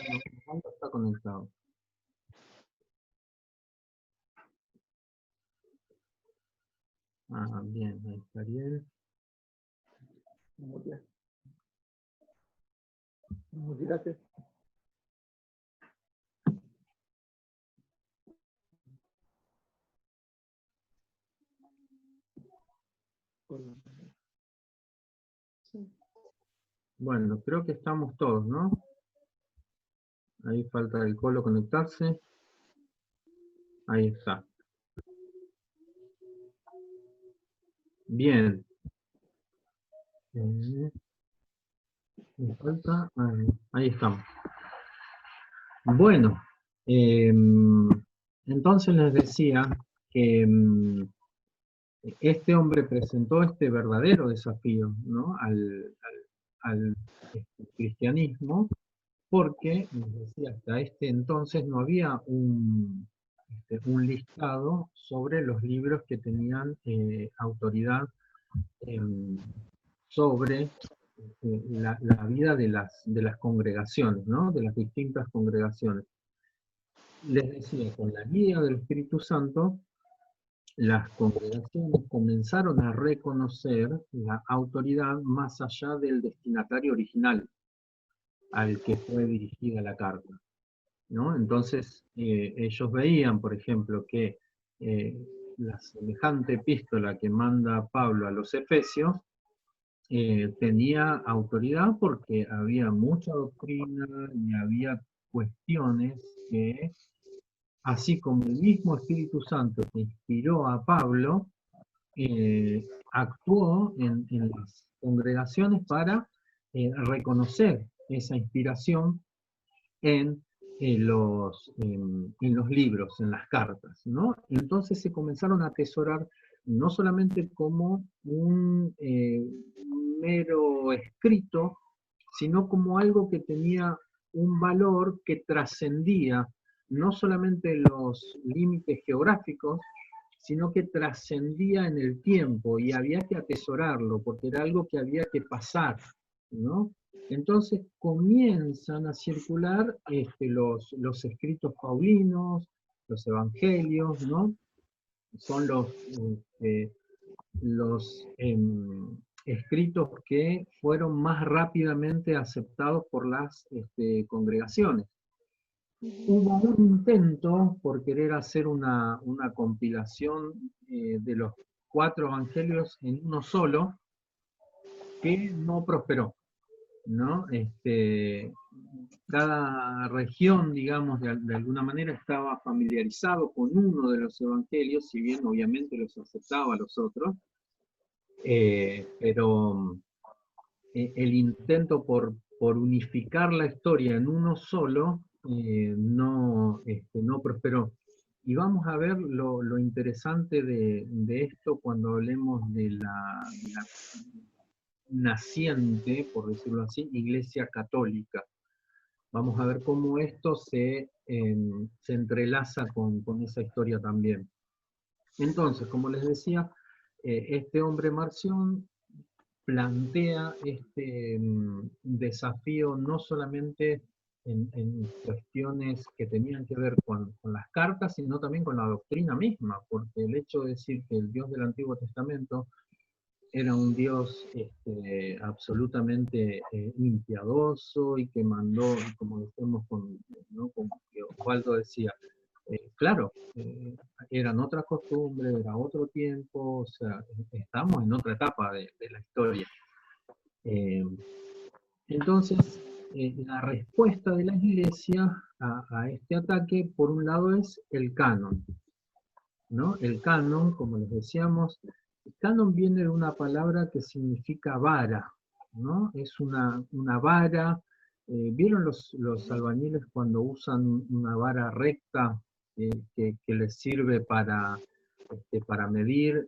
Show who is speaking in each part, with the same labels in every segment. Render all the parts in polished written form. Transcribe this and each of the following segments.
Speaker 1: No, Juan está conectado. Ah, bien, ahí está Ariel.
Speaker 2: Muteate.
Speaker 1: Bueno, creo que estamos todos, ¿no? Ahí falta el Colo conectarse. Ahí está. Bien. Me falta. Ahí estamos. Bueno. Entonces les decía que este hombre presentó este verdadero desafío, ¿no? al cristianismo, porque, les decía, hasta este entonces no había un listado sobre los libros que tenían autoridad sobre la vida de las congregaciones, ¿no? De las distintas congregaciones. Les decía, con la guía del Espíritu Santo, las congregaciones comenzaron a reconocer la autoridad más allá del destinatario original al que fue dirigida la carta, ¿no? Entonces, ellos veían, por ejemplo, que la semejante epístola que manda Pablo a los Efesios tenía autoridad porque había mucha doctrina y había cuestiones que, así como el mismo Espíritu Santo que inspiró a Pablo, actuó en las congregaciones para reconocer esa inspiración en, en los libros, en las cartas, ¿no? Entonces se comenzaron a atesorar no solamente como un mero escrito, sino como algo que tenía un valor que trascendía no solamente los límites geográficos, sino que trascendía en el tiempo y había que atesorarlo, porque era algo que había que pasar, ¿no? Entonces comienzan a circular los escritos paulinos, los evangelios, ¿no? Son los escritos que fueron más rápidamente aceptados por las congregaciones. Hubo un intento por querer hacer una compilación de los 4 evangelios en uno solo, que no prosperó, ¿no? Cada región, digamos, de alguna manera estaba familiarizado con uno de los evangelios, si bien obviamente los aceptaba a los otros, pero el intento por unificar la historia en uno solo no prosperó. Y vamos a ver lo interesante de esto cuando hablemos de la naciente, por decirlo así, Iglesia Católica. Vamos a ver cómo esto se entrelaza con esa historia también. Entonces, como les decía, este hombre Marción plantea este desafío no solamente en cuestiones que tenían que ver con las cartas, sino también con la doctrina misma, porque el hecho de decir que el Dios del Antiguo Testamento era un Dios absolutamente impiadoso y que mandó, como decíamos, ¿no? Como que Osvaldo decía, claro, eran otras costumbres, era otro tiempo, o sea, estamos en otra etapa de la historia. Entonces, la respuesta de la Iglesia a este ataque, por un lado, es el canon, ¿no? El canon, como les decíamos, el canon viene de una palabra que significa vara, ¿no? Es una vara. ¿Vieron los albañiles cuando usan una vara recta que les sirve para medir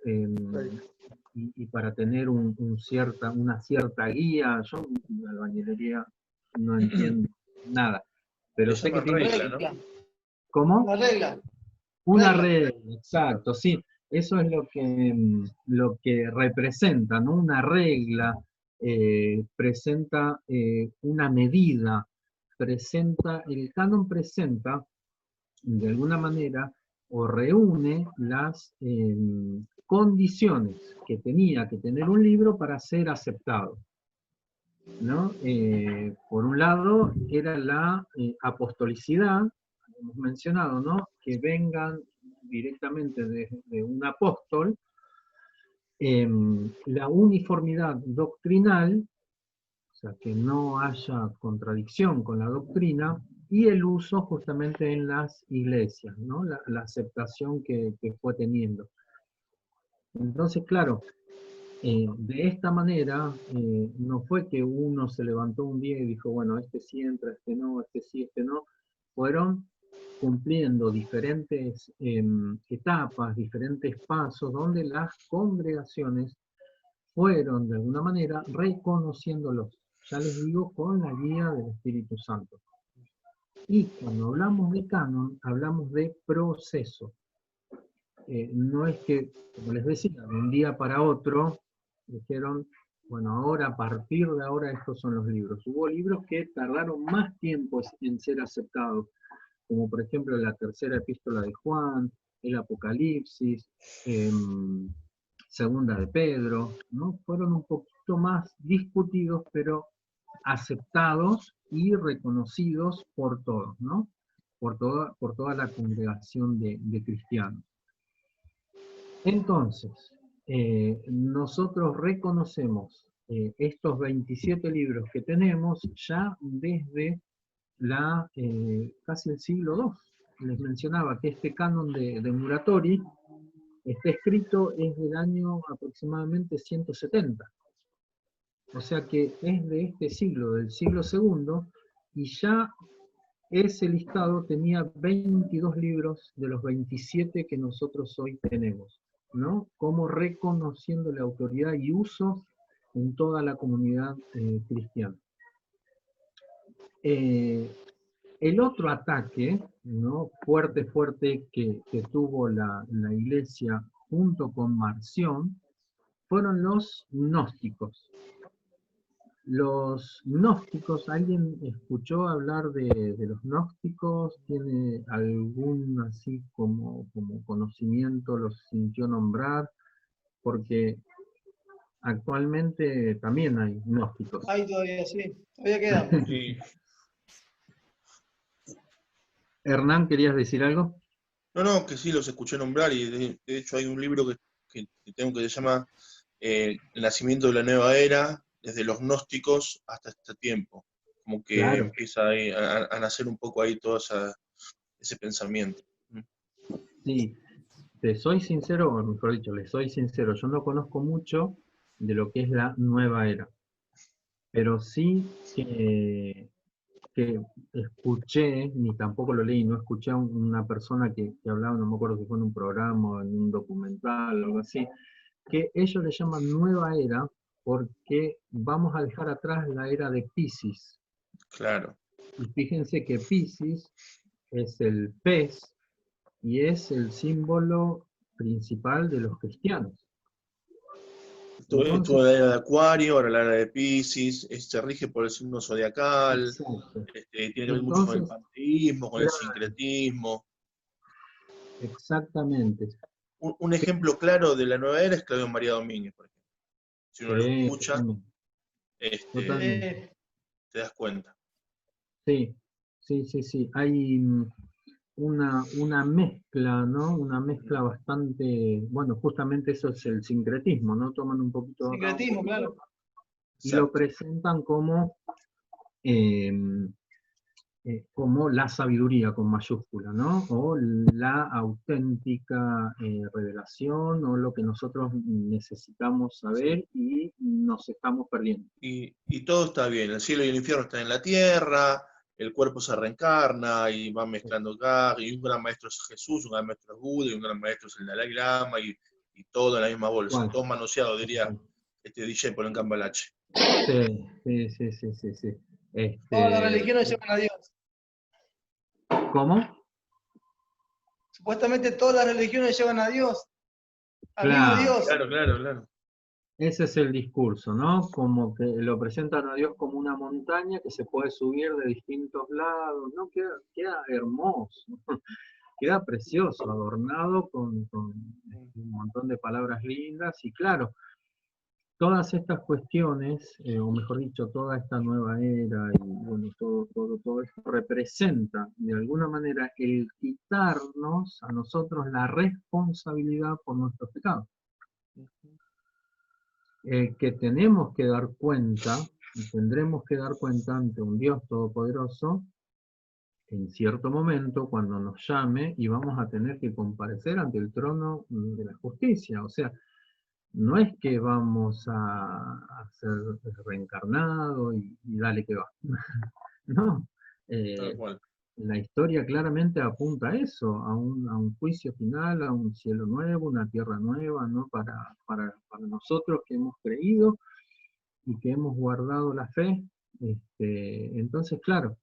Speaker 1: y para tener una cierta guía? Yo en la albañilería no entiendo nada, pero sé que tiene...
Speaker 3: regla, ¿no?
Speaker 1: ¿Cómo?
Speaker 4: Una regla.
Speaker 1: Una regla, exacto, sí. Eso es lo que representa, ¿no? Una regla presenta una medida, el canon presenta, de alguna manera, o reúne las condiciones que tenía que tener un libro para ser aceptado, ¿no? Por un lado, era la apostolicidad, hemos mencionado, ¿no? Que vengan directamente de un apóstol, la uniformidad doctrinal, o sea, que no haya contradicción con la doctrina, y el uso justamente en las iglesias, ¿no? La aceptación que fue teniendo. Entonces, claro, de esta manera, no fue que uno se levantó un día y dijo, bueno, este sí entra, este no, este sí, este no. Fueron cumpliendo diferentes etapas, diferentes pasos, donde las congregaciones fueron de alguna manera reconociéndolos. Ya les digo, con la guía del Espíritu Santo. Y cuando hablamos de canon, hablamos de proceso. No es que, como les decía, de un día para otro, dijeron, bueno, ahora, a partir de ahora, estos son los libros. Hubo libros que tardaron más tiempo en ser aceptados, como por ejemplo la tercera epístola de Juan, el Apocalipsis, segunda de Pedro, ¿no? Fueron un poquito más discutidos, pero aceptados y reconocidos por todos, ¿no? Por toda la congregación de cristianos. Entonces, nosotros reconocemos estos 27 libros que tenemos ya desde casi el siglo II. Les mencionaba que este canon de Muratori está escrito es del año aproximadamente 170. O sea que es de este siglo, del siglo II, y ya ese listado tenía 22 libros de los 27 que nosotros hoy tenemos, ¿no? Como reconociendo la autoridad y uso en toda la comunidad cristiana. El otro ataque, ¿no? fuerte que tuvo la iglesia junto con Marción fueron los gnósticos. Los gnósticos, ¿alguien escuchó hablar de los gnósticos? ¿Tiene algún así como conocimiento, los sintió nombrar? Porque actualmente también hay gnósticos.
Speaker 2: Hay todavía, sí. Todavía quedan.
Speaker 3: Sí.
Speaker 1: Hernán, ¿querías decir algo?
Speaker 3: No, que sí los escuché nombrar y de hecho hay un libro que tengo que se llama El nacimiento de la nueva era, desde los gnósticos hasta este tiempo. Como que
Speaker 1: Claro.
Speaker 3: empieza ahí a nacer un poco ahí todo ese pensamiento.
Speaker 1: Sí, te soy sincero, o mejor dicho, les soy sincero, yo no conozco mucho de lo que es la nueva era, pero sí que escuché, ni tampoco lo leí, no escuché a una persona que hablaba, no me acuerdo si fue en un programa o en un documental o algo así, que ellos le llaman nueva era porque vamos a dejar atrás la era de Piscis.
Speaker 3: Claro.
Speaker 1: Y fíjense que Piscis es el pez y es el símbolo principal de los cristianos.
Speaker 3: Estuvo la era de Acuario, ahora la era de Piscis, se rige por el signo zodiacal, tiene que ver mucho con el panteísmo, con el sincretismo.
Speaker 1: Exactamente.
Speaker 3: Un ejemplo claro de la nueva era es Claudio María Domínguez, por ejemplo. Si uno lo escucha,
Speaker 1: totalmente.
Speaker 3: te das cuenta.
Speaker 1: Sí. Hay una mezcla, ¿no? Una mezcla bastante, bueno, justamente eso es el sincretismo, ¿no? Toman un poquito de acá,
Speaker 2: Sincretismo, claro.
Speaker 1: y lo presentan como la sabiduría con mayúscula, ¿no? O la auténtica revelación, o lo que nosotros necesitamos saber y nos estamos perdiendo.
Speaker 3: Y todo está bien, el cielo y el infierno están en la tierra, el cuerpo se reencarna y va mezclando acá, y un gran maestro es Jesús, un gran maestro es Buda, y un gran maestro es el Dalai Lama, y todo en la misma bolsa,
Speaker 1: ¿Cuál?
Speaker 3: todo manoseado, diría DJ por en Cambalache.
Speaker 1: Sí.
Speaker 2: Todas las religiones llevan a Dios.
Speaker 1: ¿Cómo?
Speaker 2: Supuestamente todas las religiones llevan a Dios. Al mismo Dios.
Speaker 3: Claro.
Speaker 1: Ese es el discurso, ¿no? Como que lo presentan a Dios como una montaña que se puede subir de distintos lados, ¿no? Queda hermoso, queda precioso, adornado con un montón de palabras lindas, y claro, todas estas cuestiones, o mejor dicho, toda esta nueva era, y bueno, todo esto representa de alguna manera el quitarnos a nosotros la responsabilidad por nuestros pecados. Que tenemos que dar cuenta, y tendremos que dar cuenta ante un Dios todopoderoso, en cierto momento, cuando nos llame, y vamos a tener que comparecer ante el trono de la justicia. O sea, no es que vamos a ser reencarnados y dale que va. No.
Speaker 3: Tal cual.
Speaker 1: La historia claramente apunta a eso, a un juicio final, a un cielo nuevo, una tierra nueva, ¿no? Para nosotros que hemos creído y que hemos guardado la fe. Entonces, claro,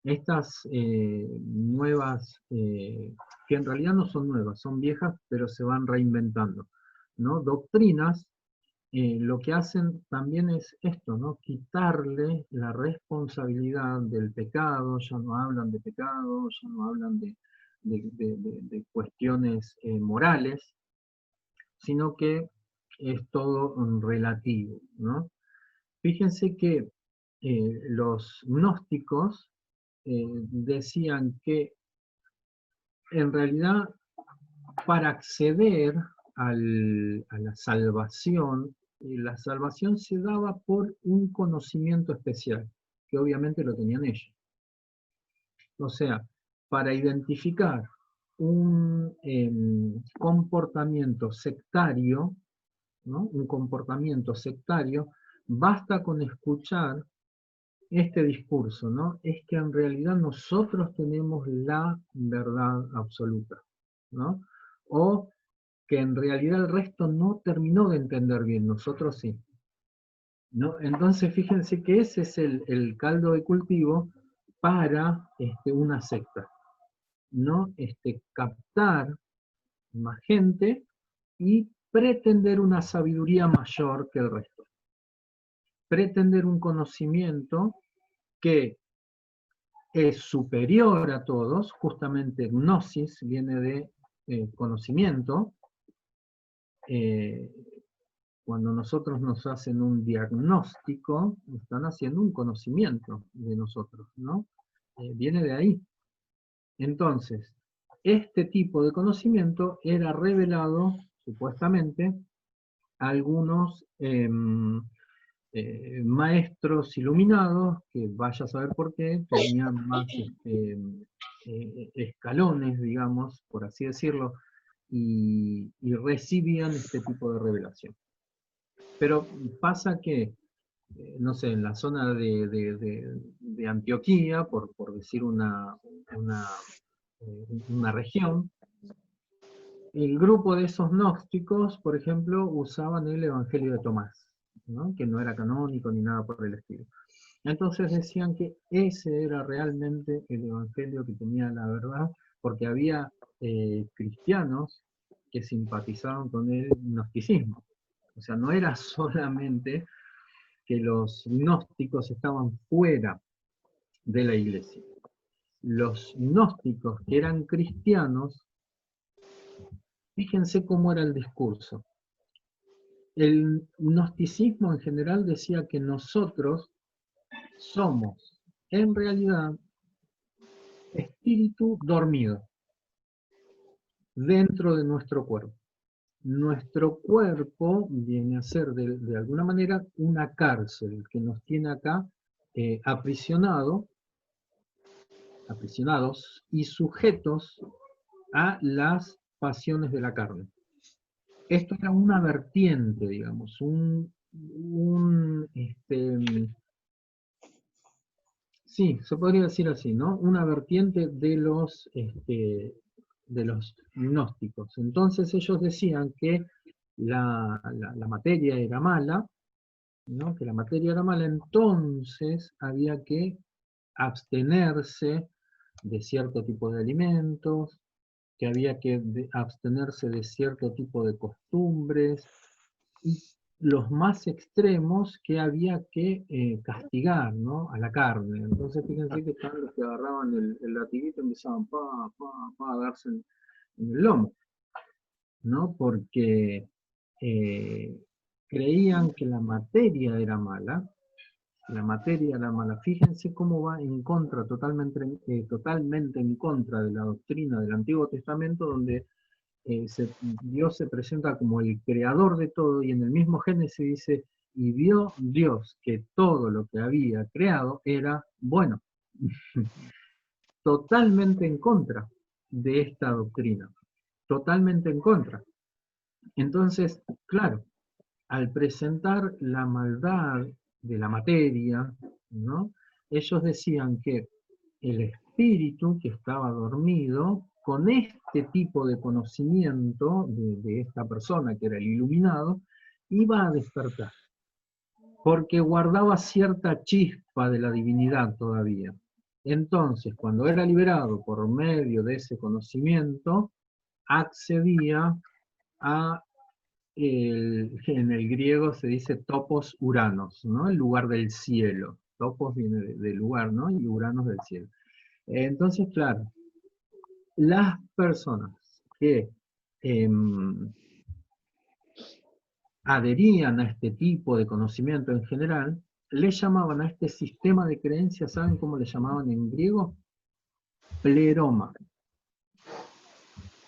Speaker 1: estas nuevas, que en realidad no son nuevas, son viejas, pero se van reinventando, ¿no? Doctrinas, lo que hacen también es esto, ¿no? Quitarle la responsabilidad del pecado, ya no hablan de pecado, ya no hablan de cuestiones morales, sino que es todo relativo, ¿no? Fíjense que los gnósticos decían que en realidad para acceder a la salvación se daba por un conocimiento especial, que obviamente lo tenían ellos. O sea, para identificar un comportamiento sectario, ¿no? Un comportamiento sectario, basta con escuchar este discurso, ¿no? Es que en realidad nosotros tenemos la verdad absoluta, ¿no? O que en realidad el resto no terminó de entender bien, nosotros sí, ¿no? Entonces fíjense que ese es el caldo de cultivo para una secta, ¿no? Captar más gente y pretender una sabiduría mayor que el resto, pretender un conocimiento que es superior a todos, justamente gnosis viene de conocimiento. Cuando nosotros nos hacen un diagnóstico, están haciendo un conocimiento de nosotros, ¿no? Viene de ahí. Entonces, este tipo de conocimiento era revelado, supuestamente, a algunos maestros iluminados, que vaya a saber por qué, tenían más escalones, digamos, por así decirlo, y recibían este tipo de revelación. Pero pasa que, no sé, en la zona de Antioquía, por decir una región, el grupo de esos gnósticos, por ejemplo, usaban el Evangelio de Tomás, ¿no? Que no era canónico ni nada por el estilo. Entonces decían que ese era realmente el Evangelio que tenía la verdad, porque había cristianos que simpatizaban con el gnosticismo. O sea, no era solamente que los gnósticos estaban fuera de la iglesia. Los gnósticos que eran cristianos, fíjense cómo era el discurso. El gnosticismo en general decía que nosotros somos, en realidad, espíritu dormido dentro de nuestro cuerpo. Nuestro cuerpo viene a ser de alguna manera una cárcel que nos tiene acá aprisionados y sujetos a las pasiones de la carne. Esto era una vertiente, digamos, sí, se podría decir así, ¿no? Una vertiente de los gnósticos. Entonces ellos decían que la materia era mala, ¿no? Que la materia era mala, entonces había que abstenerse de cierto tipo de alimentos, que había que abstenerse de cierto tipo de costumbres, y los más extremos que había que castigar, ¿no? A la carne. Entonces fíjense que estaban los que agarraban el latiguito y empezaban a darse en el lomo, ¿no? Porque creían que la materia era mala. La materia era mala. Fíjense cómo va en contra, totalmente en contra de la doctrina del Antiguo Testamento, donde Dios se presenta como el creador de todo, y en el mismo Génesis dice, y vio Dios que todo lo que había creado era bueno. Totalmente en contra de esta doctrina, totalmente en contra. Entonces, claro, al presentar la maldad de la materia, ¿no? Ellos decían que el espíritu que estaba dormido, con este tipo de conocimiento de esta persona que era el iluminado, iba a despertar, porque guardaba cierta chispa de la divinidad todavía. Entonces, cuando era liberado por medio de ese conocimiento, accedía a en el griego se dice topos uranos, ¿no? El lugar del cielo. Topos viene de lugar, ¿no? Y uranos del cielo. Entonces, claro, las personas que eh, adherían a este tipo de conocimiento en general, le llamaban a este sistema de creencias, ¿saben cómo le llamaban en griego? Pleroma.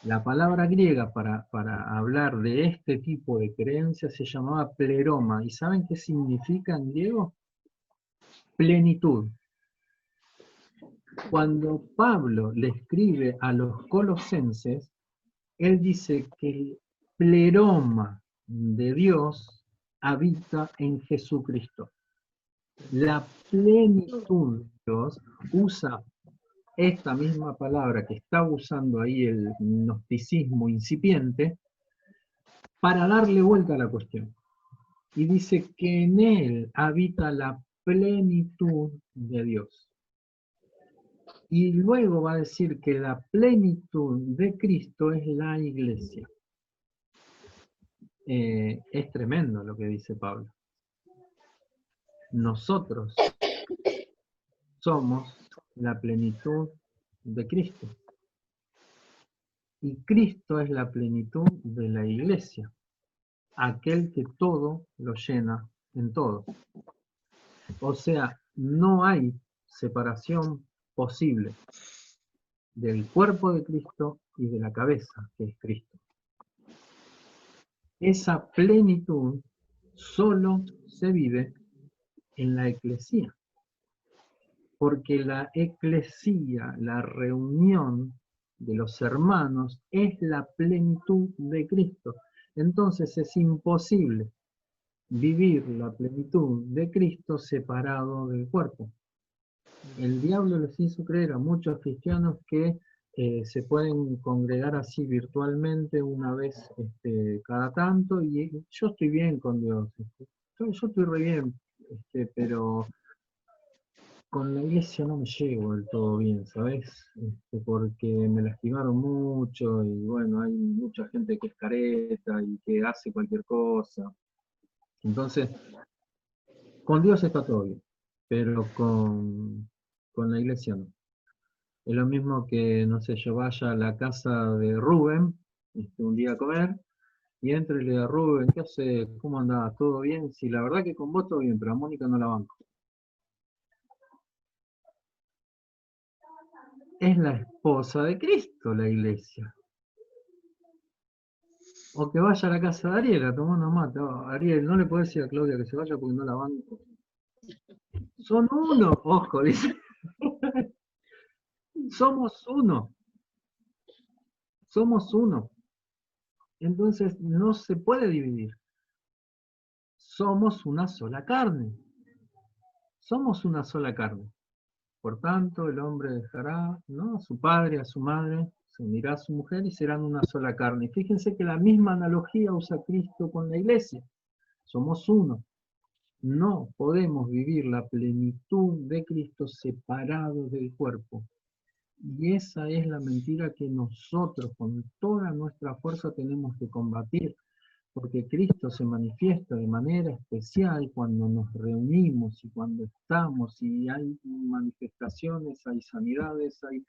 Speaker 1: La palabra griega para hablar de este tipo de creencias se llamaba pleroma. ¿Y saben qué significa en griego? Plenitud. Cuando Pablo le escribe a los colosenses, él dice que el pleroma de Dios habita en Jesucristo. La plenitud de Dios usa esta misma palabra que está usando ahí el gnosticismo incipiente para darle vuelta a la cuestión. Y dice que en él habita la plenitud de Dios. Y luego va a decir que la plenitud de Cristo es la iglesia. Es tremendo lo que dice Pablo. Nosotros somos la plenitud de Cristo. Y Cristo es la plenitud de la iglesia, aquel que todo lo llena en todo. O sea, no hay separación posible del cuerpo de Cristo y de la cabeza, que es Cristo. Esa plenitud solo se vive en la eclesía, porque la eclesía, la reunión de los hermanos, es la plenitud de Cristo. Entonces es imposible vivir la plenitud de Cristo separado del cuerpo. El diablo les hizo creer a muchos cristianos que se pueden congregar así virtualmente una vez cada tanto, y yo estoy bien con Dios, yo estoy re bien, pero con la iglesia no me llevo del todo bien, ¿sabes? Porque me lastimaron mucho y bueno, hay mucha gente que es careta y que hace cualquier cosa. Entonces, con Dios está todo bien, pero con la iglesia no. Es lo mismo que, no sé, yo vaya a la casa de Rubén un día a comer y entre y le diga, Rubén, ¿qué haces? ¿Cómo andás? ¿Todo bien? Sí, la verdad que con vos todo bien, pero a Mónica no la banco. Es la esposa de Cristo la iglesia. O que vaya a la casa de Ariel a tomar una mate. Oh, Ariel, no le podés decir a Claudia que se vaya porque no la banco. Son uno, ojo, dice. Somos uno. Somos uno. Entonces no se puede dividir. Somos una sola carne. Somos una sola carne. Por tanto, el hombre dejará, ¿no?, a su padre, a su madre, se unirá a su mujer y serán una sola carne. Y fíjense que la misma analogía usa Cristo con la iglesia. Somos uno. No podemos vivir la plenitud de Cristo separados del cuerpo. Y esa es la mentira que nosotros con toda nuestra fuerza tenemos que combatir. porque Cristo se manifiesta de manera especial cuando nos reunimos y cuando estamos, y hay manifestaciones, hay sanidades, hay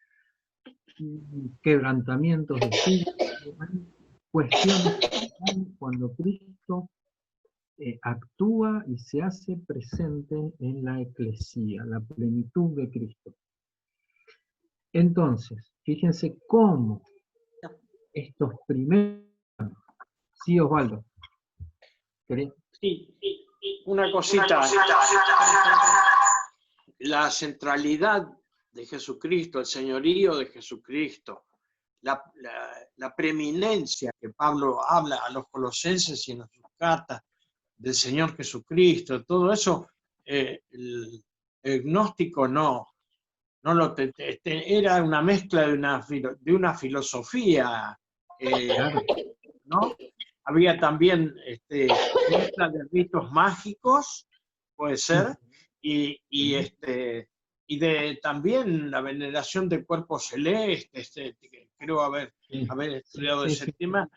Speaker 1: quebrantamientos de espíritu, hay cuestiones cuando Cristo actúa y se hace presente en la eclesía, la plenitud de Cristo. Entonces, fíjense cómo estos primeros... Sí, Osvaldo.
Speaker 4: Sí, una cosita. La centralidad de Jesucristo, el señorío de Jesucristo, la preeminencia que Pablo habla a los colosenses y en sus cartas del Señor Jesucristo, todo eso, el gnóstico no lo era una mezcla de una filosofía,
Speaker 1: Claro.
Speaker 4: ¿no? Había también mezcla de ritos mágicos, puede ser, y de también la veneración de cuerpos celestes, creo haber estudiado ese tema.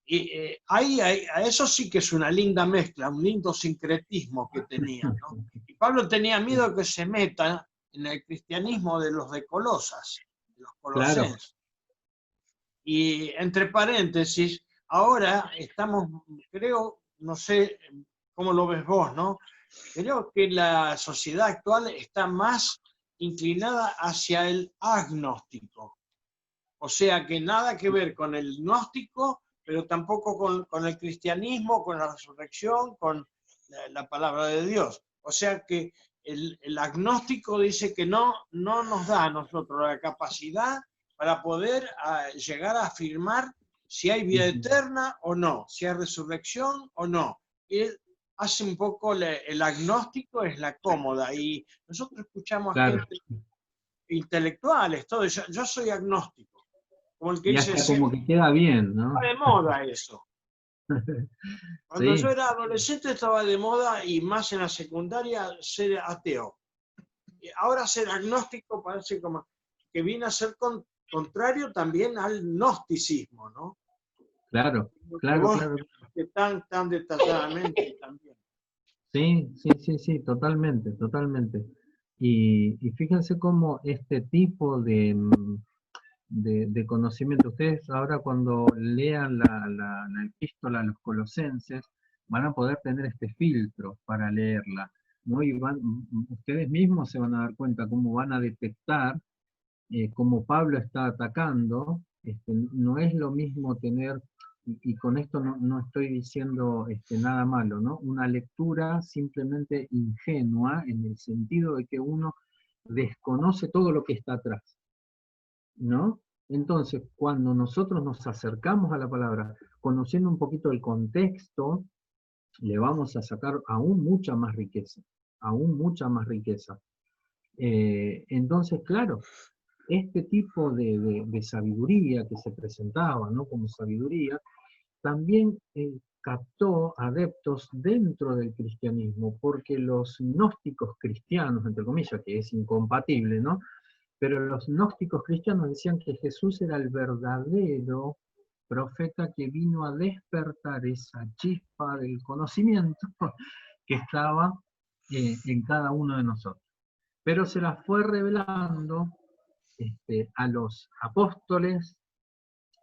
Speaker 4: Y a eso sí que es una linda mezcla, un lindo sincretismo que tenía, ¿no? Y Pablo tenía miedo de que se meta en el cristianismo de los de Colosas, de los colosenses. Claro. Y entre paréntesis, ahora estamos, creo, no sé cómo lo ves vos, ¿no? Creo que la sociedad actual está más inclinada hacia el agnóstico. O sea que nada que ver con el gnóstico, pero tampoco con el cristianismo, con la resurrección, con la palabra de Dios. O sea que el agnóstico dice que no nos da a nosotros la capacidad para poder llegar a afirmar si hay vida eterna o no, si hay resurrección o no. Él hace un poco, el agnóstico es la cómoda, y nosotros escuchamos a gente, intelectuales, todo. Yo soy agnóstico. Como el que
Speaker 1: y
Speaker 4: dice,
Speaker 1: hasta como que queda bien, ¿no?
Speaker 4: Está de moda eso. Cuando
Speaker 1: Sí.
Speaker 4: yo era adolescente estaba de moda, y más en la secundaria, ser ateo. Y ahora ser agnóstico parece como que viene a ser contrario también al gnosticismo, ¿no?
Speaker 1: Claro,
Speaker 4: claro. Tan detalladamente también.
Speaker 1: Sí, totalmente. Y fíjense cómo este tipo de conocimiento, ustedes ahora cuando lean la epístola a los colosenses, van a poder tener este filtro para leerla, ¿no? Y ustedes mismos se van a dar cuenta cómo van a detectar cómo Pablo está atacando. No es lo mismo tener, y con esto no estoy diciendo nada malo, ¿no? Una lectura simplemente ingenua, en el sentido de que uno desconoce todo lo que está atrás, ¿no? Entonces, cuando nosotros nos acercamos a la palabra, conociendo un poquito el contexto, le vamos a sacar aún mucha más riqueza. Entonces, claro, este tipo de sabiduría que se presentaba, ¿no? Como sabiduría, también captó adeptos dentro del cristianismo, porque los gnósticos cristianos, entre comillas, que es incompatible, ¿no? Pero los gnósticos cristianos decían que Jesús era el verdadero profeta que vino a despertar esa chispa del conocimiento que estaba en cada uno de nosotros. Pero se la fue revelando a los apóstoles,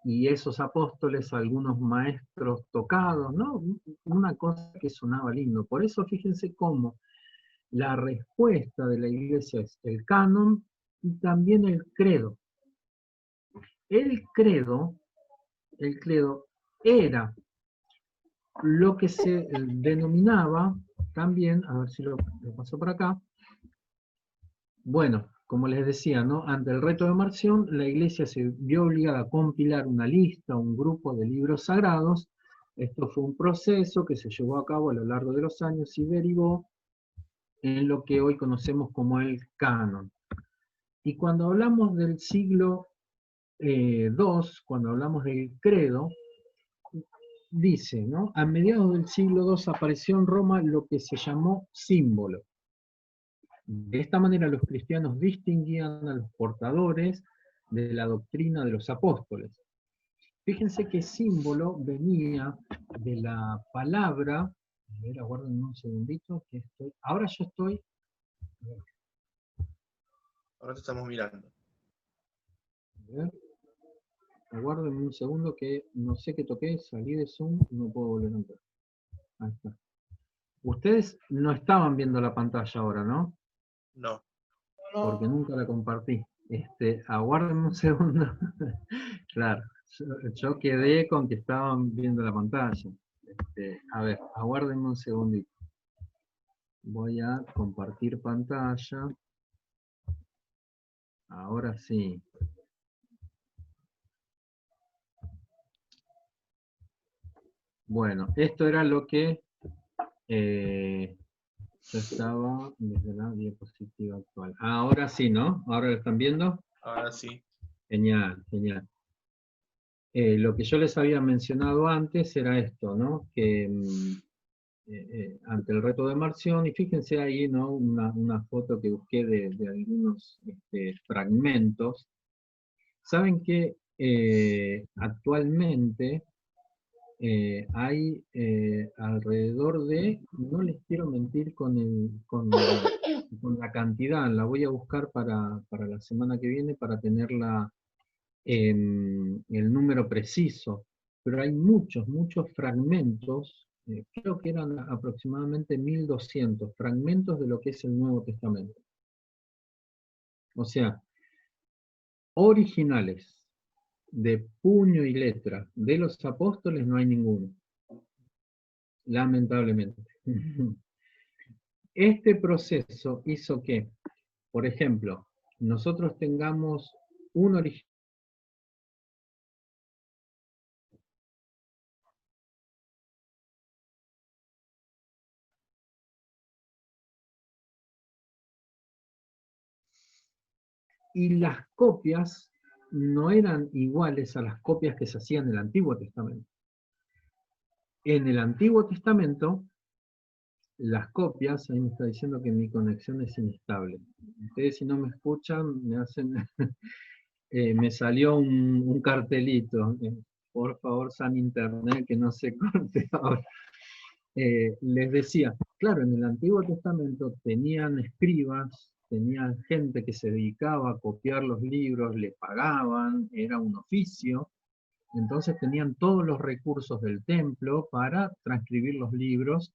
Speaker 1: y esos apóstoles, algunos maestros tocados, ¿no? Una cosa que sonaba lindo. Por eso fíjense cómo la respuesta de la iglesia es el canon y también el credo. El credo era lo que se denominaba también, a ver si lo paso por acá, bueno, como les decía, ¿no? Ante el reto de Marción, la iglesia se vio obligada a compilar una lista, un grupo de libros sagrados. Esto fue un proceso que se llevó a cabo a lo largo de los años y derivó en lo que hoy conocemos como el canon. Y cuando hablamos del siglo II, cuando hablamos del credo, dice, ¿no? A mediados del siglo II apareció en Roma lo que se llamó símbolo. De esta manera los cristianos distinguían a los portadores de la doctrina de los apóstoles. Fíjense qué símbolo venía de la palabra. A ver, aguárdenme un segundito, que estoy. Ahora yo estoy.
Speaker 3: Ahora te estamos mirando.
Speaker 1: A ver, aguárdenme un segundo que no sé qué toqué, salí de Zoom, no puedo volver a entrar. Ahí está. Ustedes no estaban viendo la pantalla ahora, ¿no?
Speaker 3: No.
Speaker 1: Porque nunca la compartí. Aguárdenme un segundo. Claro, yo quedé con que estaban viendo la pantalla. A ver, aguárdenme un segundito. Voy a compartir pantalla. Ahora sí. Bueno, esto era lo que yo estaba desde la diapositiva actual. Ahora sí, ¿no? ¿Ahora lo están viendo?
Speaker 3: Ahora sí.
Speaker 1: Genial, genial. Lo que yo les había mencionado antes era esto, ¿no? Que ante el reto de Marción, y fíjense ahí, ¿no? Una foto que busqué de algunos fragmentos. Saben que actualmente hay alrededor de, no les quiero mentir con la cantidad, la voy a buscar para la semana que viene para tenerla el número preciso, pero hay muchos, muchos fragmentos, creo que eran aproximadamente 1200 fragmentos de lo que es el Nuevo Testamento. O sea, originales, de puño y letra, de los apóstoles no hay ninguno, lamentablemente. Este proceso hizo que, por ejemplo, nosotros tengamos un original y las copias no eran iguales a las copias que se hacían en el Antiguo Testamento. En el Antiguo Testamento, las copias, ahí me está diciendo que mi conexión es inestable. Ustedes si no me escuchan, me hacen, me salió un cartelito, por favor, San Internet, que no se corte ahora. Les decía, claro, en el Antiguo Testamento tenían escribas, tenían gente que se dedicaba a copiar los libros, le pagaban, era un oficio, entonces tenían todos los recursos del templo para transcribir los libros,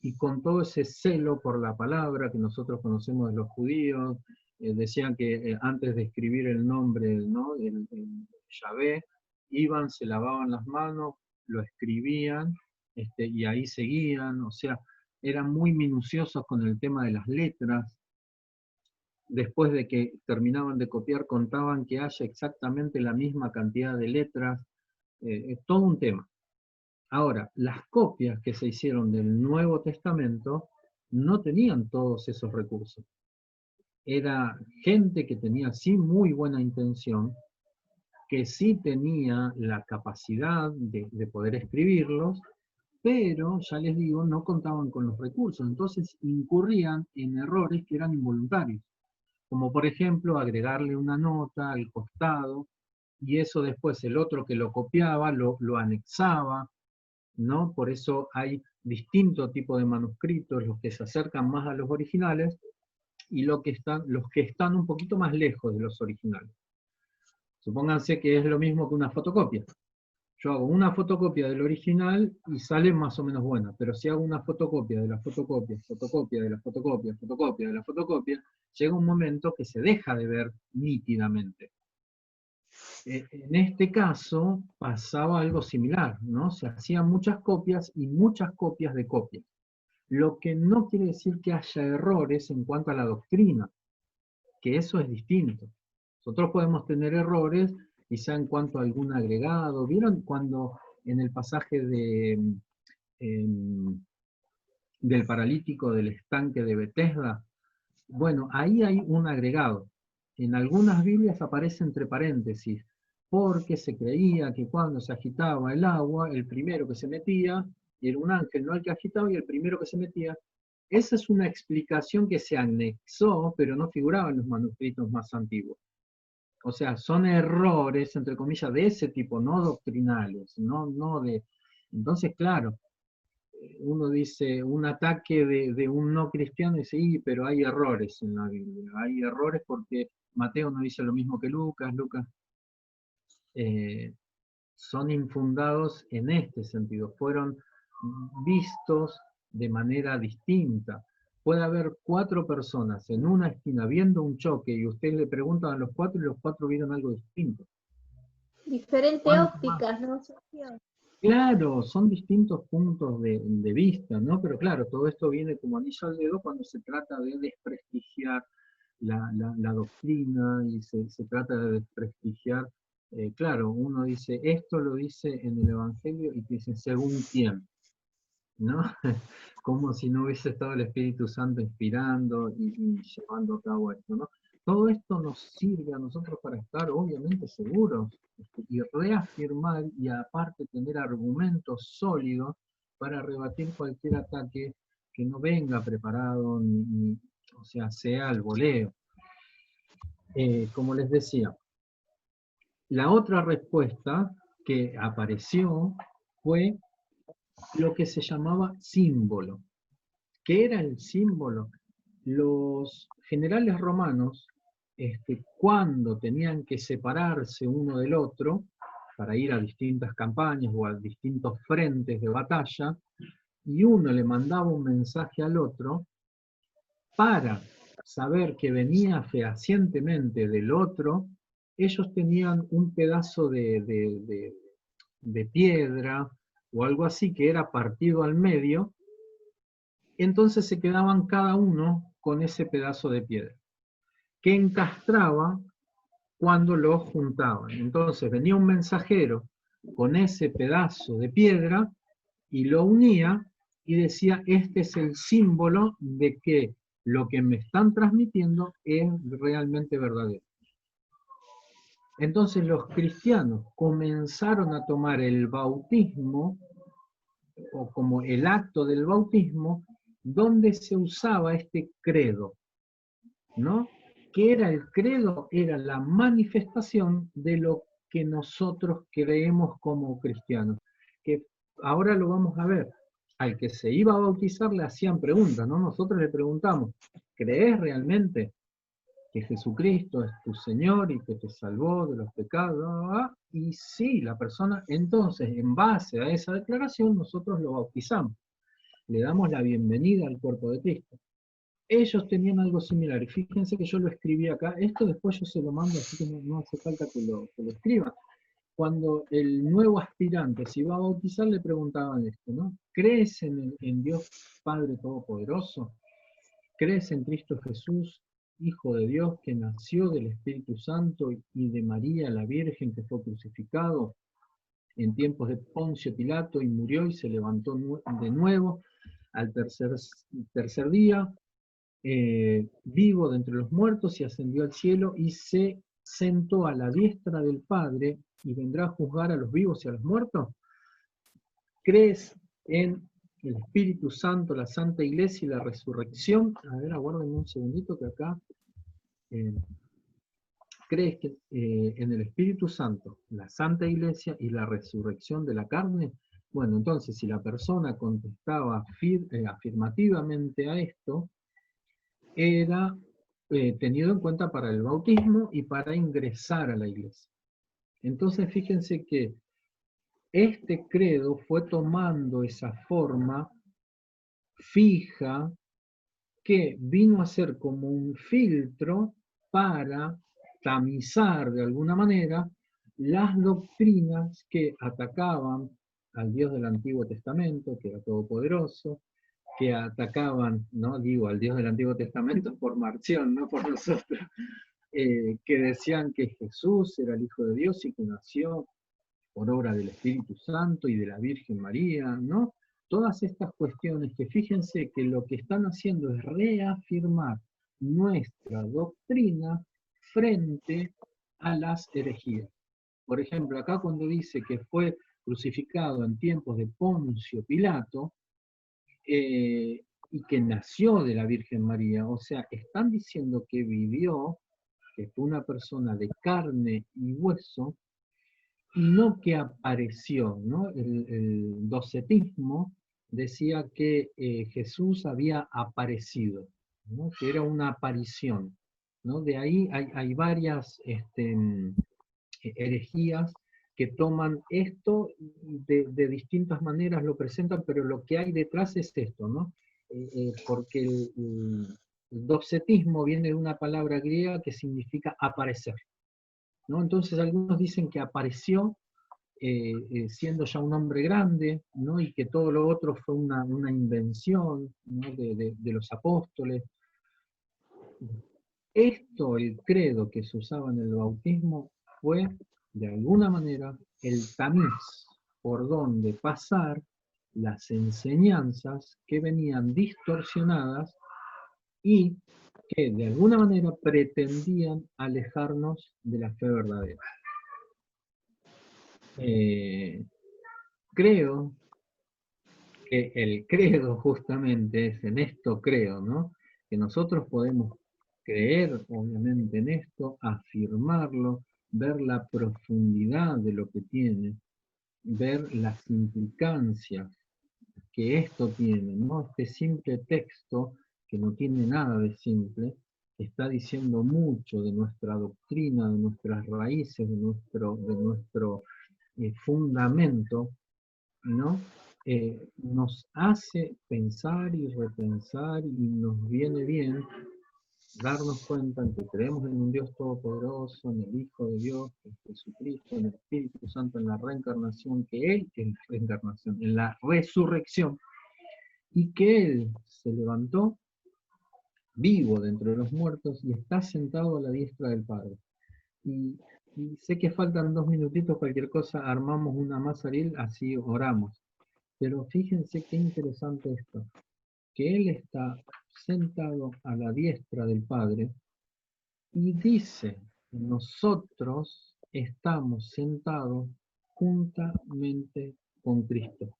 Speaker 1: y con todo ese celo por la palabra que nosotros conocemos de los judíos, decían que antes de escribir el nombre, ¿no? el Yahvé, iban, se lavaban las manos, lo escribían, y ahí seguían, o sea, eran muy minuciosos con el tema de las letras. Después de que terminaban de copiar, contaban que haya exactamente la misma cantidad de letras, es todo un tema. Ahora, las copias que se hicieron del Nuevo Testamento no tenían todos esos recursos. Era gente que tenía sí muy buena intención, que sí tenía la capacidad de poder escribirlos, pero, ya les digo, no contaban con los recursos, entonces incurrían en errores que eran involuntarios, como por ejemplo agregarle una nota al costado, y eso después el otro que lo copiaba lo anexaba, ¿no? Por eso hay distintos tipos de manuscritos, los que se acercan más a los originales, y los que están un poquito más lejos de los originales. Supónganse que es lo mismo que una fotocopia. Yo hago una fotocopia del original y sale más o menos buena, pero si hago una fotocopia de la fotocopia, fotocopia de la fotocopia, fotocopia de la fotocopia, llega un momento que se deja de ver nítidamente. En este caso pasaba algo similar, ¿no? Se hacían muchas copias y muchas copias de copias. Lo que no quiere decir que haya errores en cuanto a la doctrina, que eso es distinto. Nosotros podemos tener errores quizá en cuanto a algún agregado. ¿Vieron cuando en el pasaje del paralítico del estanque de Betesda? Bueno, ahí hay un agregado. En algunas Biblias aparece entre paréntesis, porque se creía que cuando se agitaba el agua, el primero que se metía, era un ángel, no el que agitaba, y el primero que se metía. Esa es una explicación que se anexó, pero no figuraba en los manuscritos más antiguos. O sea, son errores, entre comillas, de ese tipo, no doctrinales, no de... Entonces, claro, uno dice, un ataque de un no cristiano, dice, sí, pero hay errores en la Biblia, hay errores porque Mateo no dice lo mismo que Lucas, son infundados en este sentido, fueron vistos de manera distinta. Puede haber 4 personas en una esquina viendo un choque y usted le preguntan a los 4 y los 4 vieron algo distinto.
Speaker 5: Diferentes ópticas, ¿no?
Speaker 1: Claro, son distintos puntos de vista, ¿no? Pero claro, todo esto viene como anillo al dedo cuando se trata de desprestigiar la doctrina y se trata de desprestigiar, claro, uno dice, esto lo dice en el Evangelio y te dice, según quién, ¿no? Como si no hubiese estado el Espíritu Santo inspirando y llevando a cabo esto, ¿no? Todo esto nos sirve a nosotros para estar obviamente seguros y reafirmar y aparte tener argumentos sólidos para rebatir cualquier ataque que no venga preparado, o sea al voleo. Como les decía, la otra respuesta que apareció fue lo que se llamaba símbolo. ¿Qué era el símbolo? Los generales romanos, cuando tenían que separarse uno del otro para ir a distintas campañas o a distintos frentes de batalla, y uno le mandaba un mensaje al otro, para saber que venía fehacientemente del otro, ellos tenían un pedazo de piedra o algo así que era partido al medio, entonces se quedaban cada uno con ese pedazo de piedra, que encastraba cuando lo juntaban. Entonces venía un mensajero con ese pedazo de piedra y lo unía y decía, este es el símbolo de que lo que me están transmitiendo es realmente verdadero. Entonces los cristianos comenzaron a tomar el bautismo, o como el acto del bautismo, donde se usaba este credo, ¿no? ¿Qué era el credo? Era la manifestación de lo que nosotros creemos como cristianos. Que ahora lo vamos a ver. Al que se iba a bautizar le hacían preguntas, ¿no? Nosotros le preguntamos, ¿crees realmente que Jesucristo es tu Señor y que te salvó de los pecados? Y sí, la persona, entonces, en base a esa declaración, nosotros lo bautizamos. Le damos la bienvenida al cuerpo de Cristo. Ellos tenían algo similar, y fíjense que yo lo escribí acá, esto después yo se lo mando, así que no hace falta que lo escriba. Cuando el nuevo aspirante se iba a bautizar, le preguntaban esto, ¿no? ¿Crees en Dios Padre Todopoderoso? ¿Crees en Cristo Jesús, Hijo de Dios, que nació del Espíritu Santo y de María la Virgen, que fue crucificado en tiempos de Poncio Pilato y murió y se levantó de nuevo al tercer día, vivo de entre los muertos y ascendió al cielo y se sentó a la diestra del Padre y vendrá a juzgar a los vivos y a los muertos? ¿Crees en el Espíritu Santo, la Santa Iglesia y la resurrección? A ver, aguárdenme un segundito que acá... ¿crees que en el Espíritu Santo, la Santa Iglesia y la resurrección de la carne? Bueno, entonces si la persona contestaba afirmativamente a esto, era tenido en cuenta para el bautismo y para ingresar a la iglesia. Entonces fíjense que este credo fue tomando esa forma fija que vino a ser como un filtro para tamizar de alguna manera las doctrinas que atacaban al Dios del Antiguo Testamento, que era todopoderoso, que atacaban, no digo al Dios del Antiguo Testamento por Marción, no por nosotros, que decían que Jesús era el Hijo de Dios y que nació por obra del Espíritu Santo y de la Virgen María, ¿no? Todas estas cuestiones que fíjense que lo que están haciendo es reafirmar nuestra doctrina frente a las herejías. Por ejemplo, acá cuando dice que fue crucificado en tiempos de Poncio Pilato, y que nació de la Virgen María, o sea, están diciendo que vivió que fue una persona de carne y hueso, y no que apareció, ¿no? El docetismo decía que Jesús había aparecido, ¿no? Que era una aparición, ¿no? De ahí hay varias herejías que toman esto de distintas maneras, lo presentan, pero lo que hay detrás es esto, ¿no? Porque el docetismo viene de una palabra griega que significa aparecer, ¿no? Entonces algunos dicen que apareció siendo ya un hombre grande, ¿no? Y que todo lo otro fue una invención, ¿no? de los apóstoles. Esto, el credo que se usaba en el bautismo, fue, de alguna manera, el tamiz por donde pasar las enseñanzas que venían distorsionadas y que de alguna manera pretendían alejarnos de la fe verdadera. Creo que el credo justamente es en esto creo, ¿no? Que nosotros podemos creer obviamente en esto, afirmarlo, ver la profundidad de lo que tiene, ver las implicancias que esto tiene, ¿no? Este simple texto, que no tiene nada de simple, está diciendo mucho de nuestra doctrina, de nuestras raíces, de nuestro fundamento, ¿no? Nos hace pensar y repensar y nos viene bien darnos cuenta en que creemos en un Dios todopoderoso, en el Hijo de Dios, en Jesucristo, en el Espíritu Santo, en la reencarnación, que Él es la reencarnación, en la resurrección, y que Él se levantó vivo de entre los muertos y está sentado a la diestra del Padre. Y sé que faltan 2 minutitos, cualquier cosa, armamos una mazaril, así oramos. Pero fíjense qué interesante esto, que Él está sentado a la diestra del Padre y dice, nosotros estamos sentados juntamente con Cristo.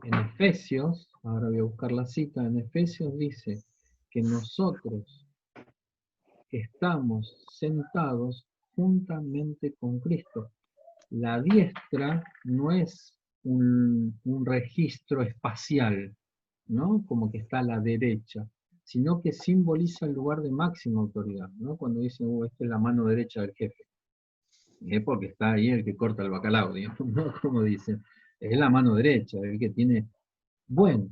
Speaker 1: En Efesios, ahora voy a buscar la cita, en Efesios dice que nosotros estamos sentados juntamente con Cristo. La diestra no es un registro espacial, ¿no? Como que está a la derecha, sino que simboliza el lugar de máxima autoridad, ¿no? Cuando dicen, esta es la mano derecha del jefe, es porque está ahí el que corta el bacalao, digamos, ¿no? Como dicen, es la mano derecha, el que tiene... Bueno,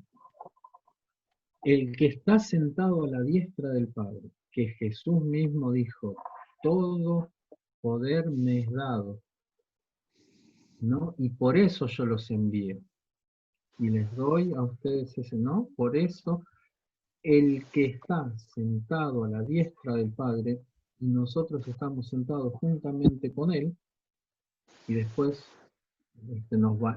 Speaker 1: el que está sentado a la diestra del Padre, que Jesús mismo dijo, todo poder me es dado, ¿no? Y por eso yo los envío. Y les doy a ustedes ese, ¿no? Por eso, el que está sentado a la diestra del Padre, y nosotros estamos sentados juntamente con Él, y después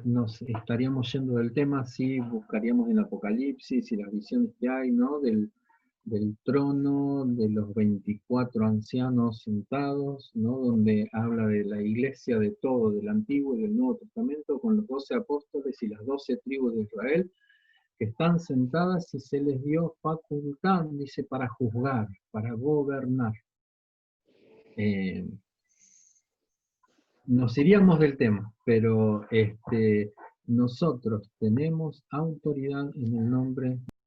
Speaker 1: nos estaríamos yendo del tema si buscaríamos en Apocalipsis y las visiones que hay, ¿no? Del trono, de los 24 ancianos sentados, ¿no? Donde habla de la iglesia de todo, del Antiguo y del Nuevo Testamento, con los 12 apóstoles y las 12 tribus de Israel, que están sentadas y se les dio facultad, dice, para juzgar, para gobernar. Nos iríamos del tema, pero nosotros tenemos autoridad en el nombre